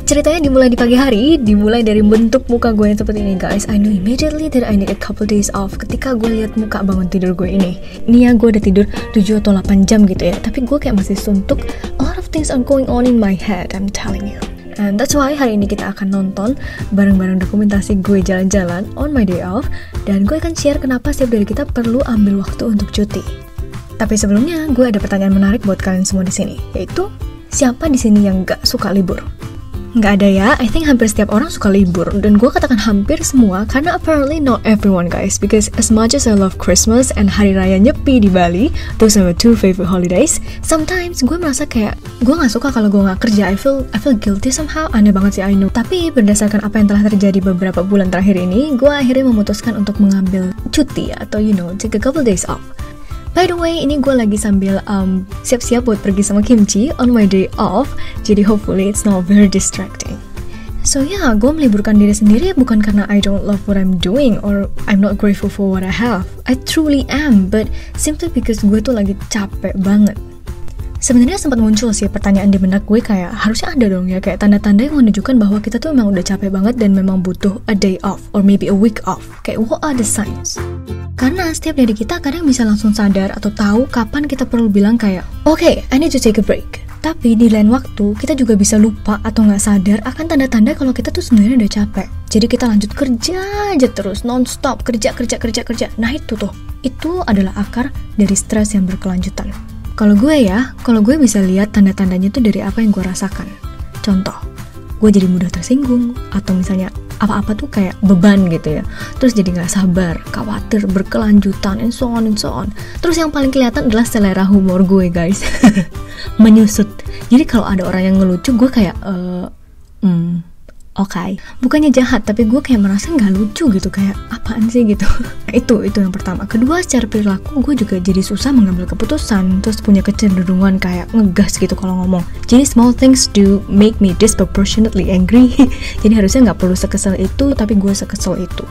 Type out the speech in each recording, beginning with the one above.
Ceritanya dimulai di pagi hari, dimulai dari bentuk muka gue yang seperti ini guys. I knew immediately that I need a couple days off ketika gue lihat muka bangun tidur gue ini. Ini ya gue udah tidur 7 atau 8 jam gitu ya, tapi gue kayak masih suntuk. A lot of things are going on in my head, I'm telling you. And that's why hari ini kita akan nonton bareng-bareng dokumentasi gue jalan-jalan on my day off. Dan gue akan share kenapa setiap dari kita perlu ambil waktu untuk cuti. Tapi sebelumnya, gue ada pertanyaan menarik buat kalian semua di sini, yaitu siapa di sini yang gak suka libur? Nggak ada ya, I think hampir setiap orang suka libur. Dan gue katakan hampir semua karena apparently not everyone guys. Because as much as I love Christmas and Hari Raya Nyepi di Bali, those are my two favorite holidays, sometimes gue merasa kayak gue nggak suka kalau gue nggak kerja. I feel guilty somehow. Aneh banget sih, I know. Tapi berdasarkan apa yang telah terjadi beberapa bulan terakhir ini, gue akhirnya memutuskan untuk mengambil cuti atau take a couple days off. By the way, ini gue lagi sambil siap-siap buat pergi sama Kimchi on my day off. Jadi hopefully it's not very distracting. So yeah, gue meliburkan diri sendiri bukan karena I don't love what I'm doing or I'm not grateful for what I have. I truly am, but simply because gue tuh lagi capek banget. Sebenarnya sempat muncul sih pertanyaan di benak gue kayak harusnya ada dong ya kayak tanda-tanda yang menunjukkan bahwa kita tuh memang udah capek banget dan memang butuh a day off or maybe a week off. Kayak what are the signs? Karena setiap dari kita kadang bisa langsung sadar atau tahu kapan kita perlu bilang kayak okay, I need to take a break. Tapi di lain waktu kita juga bisa lupa atau nggak sadar akan tanda-tanda kalau kita tuh sebenarnya udah capek. Jadi kita lanjut kerja aja terus non-stop kerja. Nah itu adalah akar dari stres yang berkelanjutan. Kalau gue bisa lihat tanda-tandanya tuh dari apa yang gue rasakan. Contoh, gue jadi mudah tersinggung atau misalnya apa-apa tuh kayak beban gitu ya. Terus jadi gak sabar, khawatir, berkelanjutan, and so on. Terus yang paling kelihatan adalah selera humor gue guys. Menyusut. Jadi kalau ada orang yang ngelucu, gue kayak okay. Bukannya jahat, tapi gue kayak merasa gak lucu gitu. Kayak apaan sih gitu. Itu yang pertama. Kedua, secara perilaku gue juga jadi susah mengambil keputusan. Terus punya kecenderungan kayak ngegas gitu kalau ngomong. Jadi small things do make me disproportionately angry. Jadi harusnya gak perlu sekesel itu, tapi gue sekesel itu.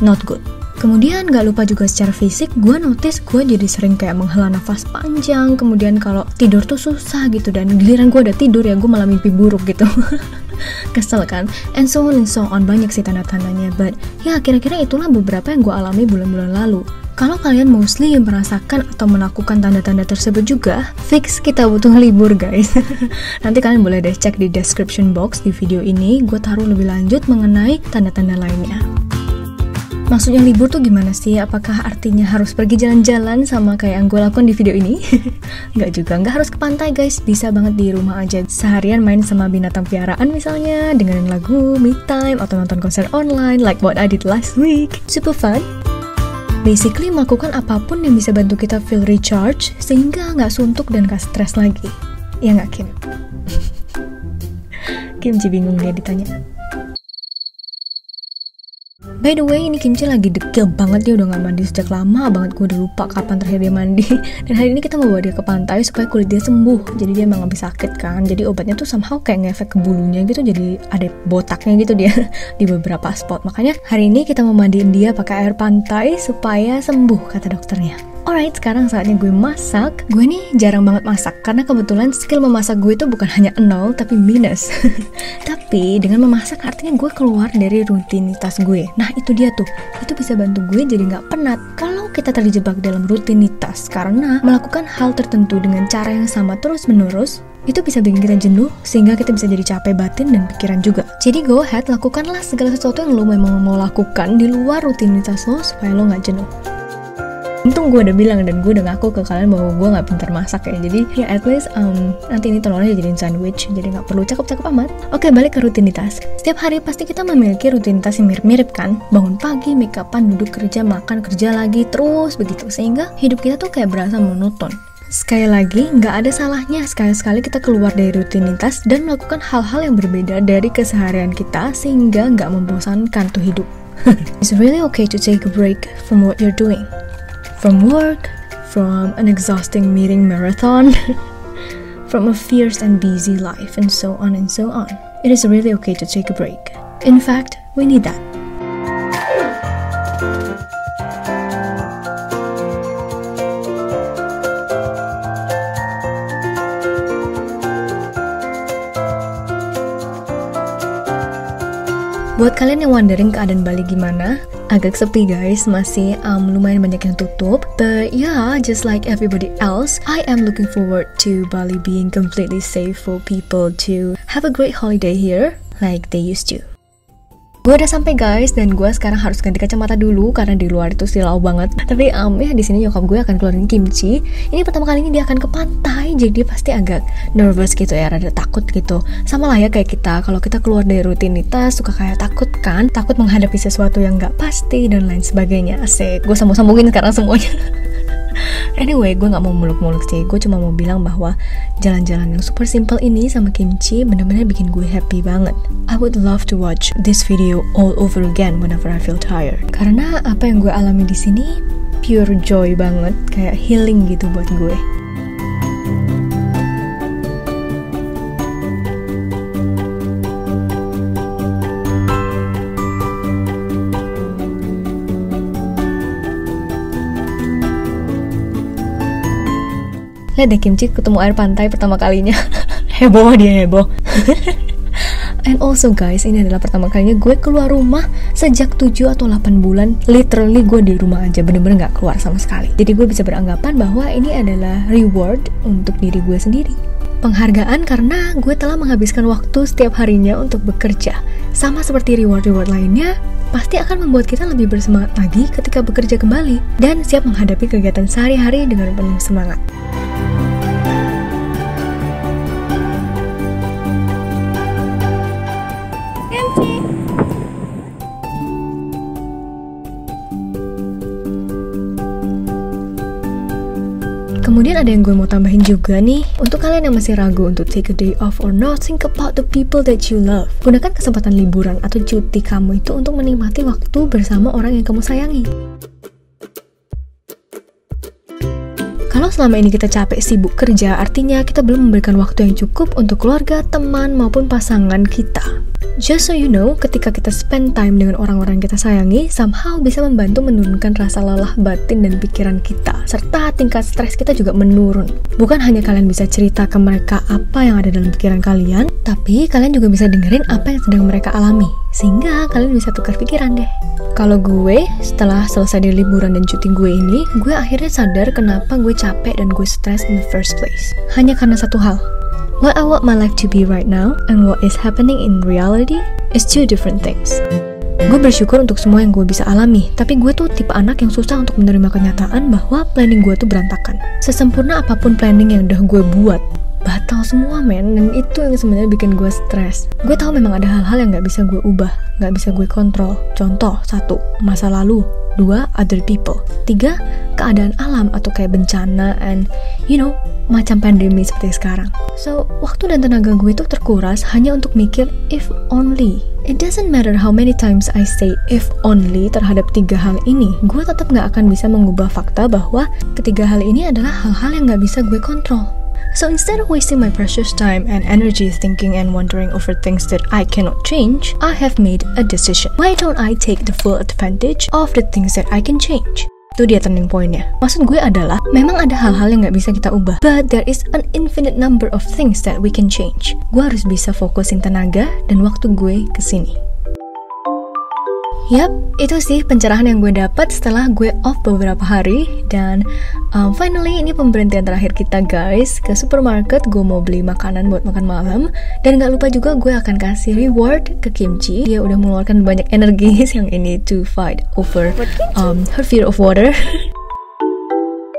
Not good. Kemudian gak lupa juga secara fisik, gue notice gue jadi sering kayak menghela nafas panjang. Kemudian kalau tidur tuh susah gitu. Dan giliran gue udah tidur ya gue malah mimpi buruk gitu. Kesel kan? And so on. Banyak sih tanda-tandanya. But ya kira-kira itulah beberapa yang gue alami bulan-bulan lalu. Kalau kalian mostly merasakan atau melakukan tanda-tanda tersebut juga, fix kita butuh libur guys. Nanti kalian boleh deh cek di description box di video ini. Gue taruh lebih lanjut mengenai tanda-tanda lainnya. Maksudnya libur tuh gimana sih? Apakah artinya harus pergi jalan-jalan sama kayak yang gue lakukan di video ini? Nggak juga, nggak harus ke pantai guys. Bisa banget di rumah aja. Seharian main sama binatang piaraan misalnya, dengerin lagu, me time, atau nonton konser online like what I did last week. Super fun. Basically melakukan apapun yang bisa bantu kita feel recharge sehingga nggak suntuk dan nggak stres lagi. Ya nggak Kim? Kimchi bingung dia ditanya. By the way, ini Kimchi lagi dekil banget, dia udah gak mandi sejak lama banget. Gue udah lupa kapan terakhir dia mandi. Dan hari ini kita mau bawa dia ke pantai supaya kulit dia sembuh. Jadi dia emang gak bisa sakit kan. Jadi obatnya tuh somehow kayak ngefek ke bulunya gitu. Jadi ada botaknya gitu dia di beberapa spot. Makanya hari ini kita mau mandiin dia pakai air pantai supaya sembuh kata dokternya. Alright, sekarang saatnya gue masak. Gue nih jarang banget masak karena kebetulan skill memasak gue itu bukan hanya 0 tapi minus. Tapi dengan memasak artinya gue keluar dari rutinitas gue. Nah itu dia tuh, itu bisa bantu gue jadi gak penat. Kalau kita terjebak dalam rutinitas karena melakukan hal tertentu dengan cara yang sama terus menerus, itu bisa bikin kita jenuh sehingga kita bisa jadi capek batin dan pikiran juga. Jadi go ahead, lakukanlah segala sesuatu yang lo memang mau lakukan di luar rutinitas lo supaya lo gak jenuh. Untung gue udah bilang dan gue udah ngaku ke kalian bahwa gue gak pintar masak ya. Jadi ya at least nanti ini telurnya jadiin sandwich, jadi gak perlu cakep-cakep amat. Oke, balik ke rutinitas. Setiap hari pasti kita memiliki rutinitas yang mirip-mirip kan. Bangun pagi, make upan, duduk kerja, makan, kerja lagi, terus begitu. Sehingga hidup kita tuh kayak berasa monoton. Sekali lagi, gak ada salahnya sekali-sekali kita keluar dari rutinitas dan melakukan hal-hal yang berbeda dari keseharian kita sehingga gak membosankan tuh hidup. It's really okay to take a break from what you're doing. From work, from an exhausting meeting marathon, from a fierce and busy life, and so on. It is really okay to take a break. In fact, we need that. Buat kalian yang wondering keadaan Bali gimana, agak sepi guys, masih lumayan banyak yang tutup. But yeah, just like everybody else, I am looking forward to Bali being completely safe for people to have a great holiday here like they used to. Gue udah sampai guys, dan gue sekarang harus ganti kacamata dulu karena di luar itu silau banget. Tapi ya di sini nyokap gue akan keluarin kimchi. Ini pertama kalinya dia akan ke pantai, jadi pasti agak nervous gitu ya, rada takut gitu. Sama lah ya kayak kita, kalau kita keluar dari rutinitas suka kayak takut kan, takut menghadapi sesuatu yang gak pasti dan lain sebagainya. Asik, gue sambung-sambungin sekarang semuanya. Anyway, gue gak mau muluk-muluk sih. Gue cuma mau bilang bahwa jalan-jalan yang super simple ini sama kimchi bener-bener bikin gue happy banget. I would love to watch this video all over again whenever I feel tired. Karena apa yang gue alami di sini pure joy banget, kayak healing gitu buat gue. Lihat deh kimchi ketemu air pantai pertama kalinya. Heboh dia, heboh. And also guys, ini adalah pertama kalinya gue keluar rumah sejak 7 atau 8 bulan. Literally gue di rumah aja, bener-bener gak keluar sama sekali. Jadi gue bisa beranggapan bahwa ini adalah reward untuk diri gue sendiri. Penghargaan karena gue telah menghabiskan waktu setiap harinya untuk bekerja. Sama seperti reward-reward lainnya, pasti akan membuat kita lebih bersemangat lagi ketika bekerja kembali dan siap menghadapi kegiatan sehari-hari dengan penuh semangat. Kemudian ada yang gue mau tambahin juga nih, untuk kalian yang masih ragu untuk take a day off or not, think about the people that you love. Gunakan kesempatan liburan atau cuti kamu itu untuk menikmati waktu bersama orang yang kamu sayangi. Kalau selama ini kita capek sibuk kerja, artinya kita belum memberikan waktu yang cukup untuk keluarga, teman, maupun pasangan kita. Just so you know, ketika kita spend time dengan orang-orang yang kita sayangi, somehow bisa membantu menurunkan rasa lelah batin dan pikiran kita, serta tingkat stres kita juga menurun. Bukan hanya kalian bisa cerita ke mereka apa yang ada dalam pikiran kalian, tapi kalian juga bisa dengerin apa yang sedang mereka alami, sehingga kalian bisa tukar pikiran deh. Kalau gue, setelah selesai dari liburan dan cuti gue ini, gue akhirnya sadar kenapa gue capek dan gue stres in the first place. Hanya karena satu hal. What I want my life to be right now and what is happening in reality is two different things. Gue bersyukur untuk semua yang gue bisa alami, tapi gue tuh tipe anak yang susah untuk menerima kenyataan bahwa planning gue tuh berantakan. Sesempurna apapun planning yang udah gue buat, batal semua men, dan itu yang sebenarnya bikin gue stres. Gue tahu memang ada hal-hal yang gak bisa gue ubah, gak bisa gue kontrol. Contoh, 1, masa lalu. 2, other people. 3, keadaan alam atau kayak bencana and you know, macam pandemi seperti sekarang. So, waktu dan tenaga gue itu terkuras hanya untuk mikir if only. It doesn't matter how many times I say if only terhadap 3 hal ini, gue tetap gak akan bisa mengubah fakta bahwa ketiga hal ini adalah hal-hal yang gak bisa gue kontrol. So instead of wasting my precious time and energy thinking and wondering over things that I cannot change, I have made a decision. Why don't I take the full advantage of the things that I can change? Itu dia turning point-nya. Maksud gue adalah, memang ada hal-hal yang gak bisa kita ubah, but there is an infinite number of things that we can change. Gue harus bisa fokusin tenaga dan waktu gue ke sini. Yap, itu sih pencerahan yang gue dapat setelah gue off beberapa hari. Dan finally ini pemberhentian terakhir kita guys. Ke supermarket gue mau beli makanan buat makan malam. Dan gak lupa juga gue akan kasih reward ke Kimchi. Dia udah mengeluarkan banyak energi yang ini to fight over her fear of water.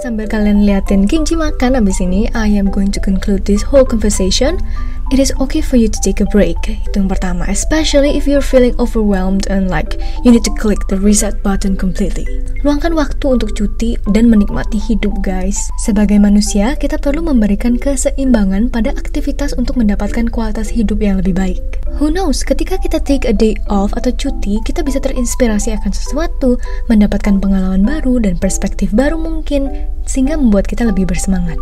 Sambil kalian liatin Kimchi makan abis ini, I am going to conclude this whole conversation. It is okay for you to take a break. Itu yang pertama, especially if you're feeling overwhelmed and like you need to click the reset button completely. Luangkan waktu untuk cuti dan menikmati hidup guys. Sebagai manusia, kita perlu memberikan keseimbangan pada aktivitas untuk mendapatkan kualitas hidup yang lebih baik. Who knows, ketika kita take a day off atau cuti, kita bisa terinspirasi akan sesuatu, mendapatkan pengalaman baru dan perspektif baru mungkin, sehingga membuat kita lebih bersemangat.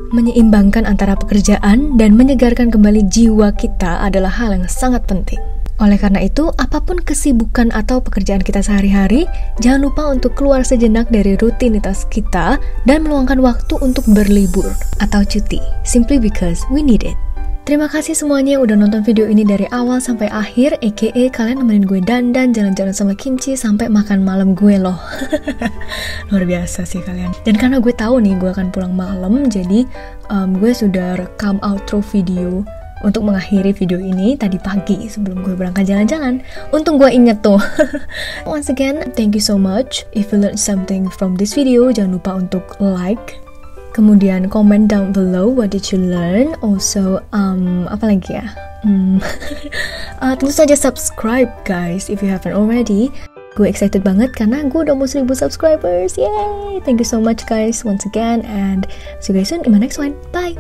Menyeimbangkan antara pekerjaan dan menyegarkan kembali jiwa kita adalah hal yang sangat penting. Oleh karena itu, apapun kesibukan atau pekerjaan kita sehari-hari, jangan lupa untuk keluar sejenak dari rutinitas kita dan meluangkan waktu untuk berlibur atau cuti, simply because we need it. Terima kasih semuanya yang udah nonton video ini dari awal sampai akhir, aka kalian nemenin gue dandan, jalan-jalan sama kimchi, sampai makan malam gue loh. Luar biasa sih kalian. Dan karena gue tahu nih gue akan pulang malam, jadi gue sudah rekam outro video untuk mengakhiri video ini tadi pagi sebelum gue berangkat jalan-jalan. Untung gue inget tuh. Once again, thank you so much. If you learned something from this video, jangan lupa untuk like. Kemudian comment down below what did you learn. Also, apa lagi ya? Tentu saja subscribe guys if you haven't already. Gue excited banget karena gue udah mau 1000 subscribers. Yay! Thank you so much guys once again and see you guys soon in my next one. Bye!